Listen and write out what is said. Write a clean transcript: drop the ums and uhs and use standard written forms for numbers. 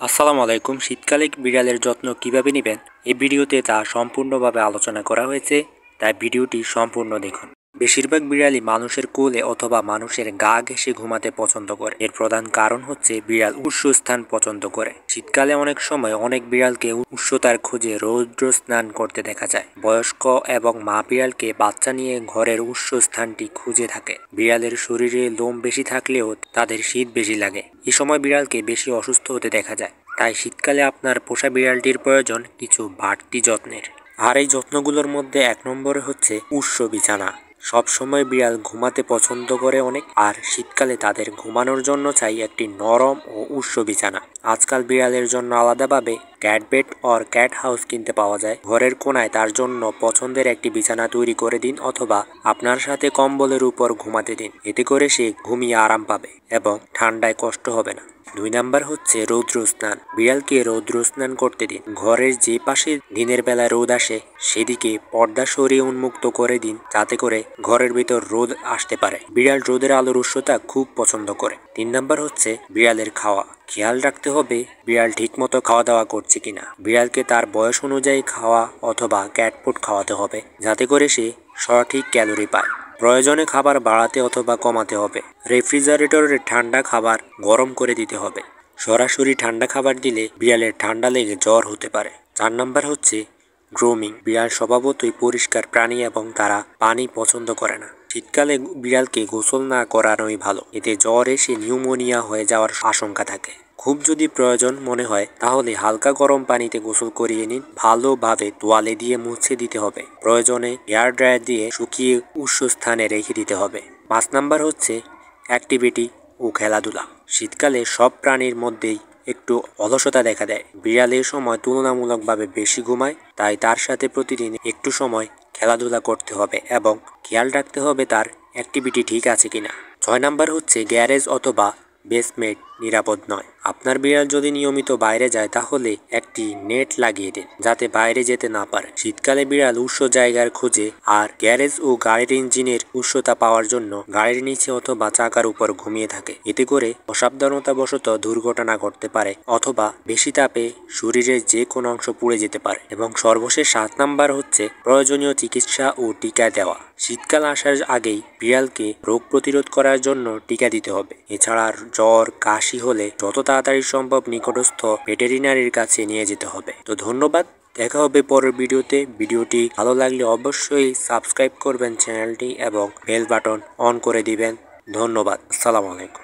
আসসালামু আলাইকুম। শীতকালে বিড়ালের যত্ন কিভাবে নেবেন এই ভিডিওতে তা সম্পূর্ণভাবে আলোচনা করা হয়েছে, তাই ভিডিওটি সম্পূর্ণ দেখুন। বেশিরভাগ বিড়ালই মানুষের কোলে অথবা মানুষের গা ঘেঁষে ঘুমাতে পছন্দ করে। এর প্রধান কারণ হচ্ছে বিড়াল উৎসস্থান পছন্দ করে। শীতকালে অনেক সময় অনেক বিড়ালকে উষ্ণতার খোঁজে রৌদ্র স্নান করতে দেখা যায়। বয়স্ক এবং মা বিড়ালকে বাচ্চা নিয়ে ঘরের উৎসস্থানটি খুঁজে থাকে। বিড়ালের শরীরে লোম বেশি থাকলেও তাদের শীত বেশি লাগে। এ সময় বিড়ালকে বেশি অসুস্থ হতে দেখা যায়। তাই শীতকালে আপনার পোষা বিড়ালটির প্রয়োজন কিছু বাড়তি যত্নের। আর এই যত্নগুলোর মধ্যে 1 নম্বরে হচ্ছে উষ্ণ বিছানা। সব সময় বিড়াল ঘুমাতে পছন্দ করে অনেক, আর শীতকালে তাদের ঘুমানোর জন্য চাই একটি নরম ও উষ্ণ বিছানা। আজকাল বিড়ালের জন্য আলাদাভাবে cat bed or cat house কিনতে পাওয়া যায়। ঘরের কোনায় তার জন্য পছন্দের একটি বিছানা তৈরি করে দিন অথবা আপনার সাথে কম্বলের উপর ঘুমাতে দিন। এতে করে সে ঘুমিয়ে আরাম পাবে এবং ঠান্ডায় কষ্ট হবে না। 2 নাম্বার হচ্ছে রৌদ্র স্নান। বিড়ালকে রৌদ্র স্নান করতে দিন। ঘরের যে পাশে দিনের বেলা রোদ আসে সেদিকে পর্দা সরিয়ে উন্মুক্ত করে দিন, যাতে করে ঘরের ভিতর রোদ আসতে পারে। বিড়াল রোদের আলোর উষ্ণতা খুব পছন্দ করে। 3 নাম্বার হচ্ছে বিড়ালের খাওয়া। খেয়াল রাখতে হবে বিড়াল ঠিকমতো খাওয়া দাওয়া করছে কিনা। বিড়ালকে তার বয়স অনুযায়ী খাওয়া অথবা ক্যাট ফুড খাওয়াতে হবে, যাতে করে সে সঠিক ক্যালোরি পায়। প্রয়োজনে খাবার বাড়াতে অথবা কমাতে হবে। রেফ্রিজারেটরে ঠান্ডা খাবার গরম করে দিতে হবে। সরাসরি ঠান্ডা খাবার দিলে বিড়ালের ঠান্ডা লেগে জ্বর হতে পারে। 4 নাম্বার হচ্ছে গ্রুমিং। বিড়াল স্বভাবতই পরিষ্কার প্রাণী এবং তারা পানি পছন্দ করে না। শীতকালে বিড়ালকে গোসল না করানোই ভালো, এতে জ্বর এসে নিউমোনিয়া হয়ে যাওয়ার আশঙ্কা থাকে। খুব যদি প্রয়োজন মনে হয় তাহলে হালকা গরম পানিতে গোসল করিয়ে নিন। ভালোভাবে তোয়ালে দিয়ে মুছে দিতে হবে। প্রয়োজনে এয়ার ড্রায়ার দিয়ে শুকিয়ে উষ্ণ স্থানে রেখে দিতে হবে। 5 নাম্বার হচ্ছে অ্যাক্টিভিটি ও খেলাধুলা। শীতকালে সব প্রাণীর মধ্যেই একটু অলসতা দেখা দেয়। বিড়ালের সময় তুলনামূলকভাবে বেশি ঘুমায়, তাই তার সাথে প্রতিদিন একটু সময় খেলাধুলা করতে হবে এবং খেয়াল রাখতে হবে তার অ্যাক্টিভিটি ঠিক আছে কিনা। 6 নাম্বার হচ্ছে গ্যারেজ অথবা বেসমেন্ট নিরাপদ নয়। আপনার বিড়াল যদি নিয়মিত বাইরে যায় তাহলে একটি নেট লাগিয়ে দিন, যাতে বাইরে যেতে না পারে। শীতকালে বিড়াল উষ্ণ জায়গার খোঁজে, আর গ্যারেজ ও গাড়ির ইঞ্জিনের উষ্ণতা পাওয়ার জন্য গাড়ির নিচে অথবা চাকার উপর ঘুমিয়ে থাকে। এতে করে অসাবধানতাবশত দুর্ঘটনা ঘটতে পারে অথবা বেশি তাপে শরীরের যে কোনো অংশ পুড়ে যেতে পারে। এবং সর্বশেষ 7 নাম্বার হচ্ছে প্রয়োজনীয় চিকিৎসা ও টিকা দেওয়া। শীতকাল আসার আগেই বিড়ালকে রোগ প্রতিরোধ করার জন্য টিকা দিতে হবে। এছাড়া জ্বর কাশি হলে যত তাড়াতাড়ি সম্ভব নিকটস্থ ভেটেরিনারির কাছে নিয়ে যেতে হবে। তো ধন্যবাদ, দেখা হবে পরের ভিডিওতে। ভিডিওটি ভালো লাগলে অবশ্যই সাবস্ক্রাইব করবেন চ্যানেলটি এবং বেল বাটন অন করে দিবেন। ধন্যবাদ। আসসালামু আলাইকুম।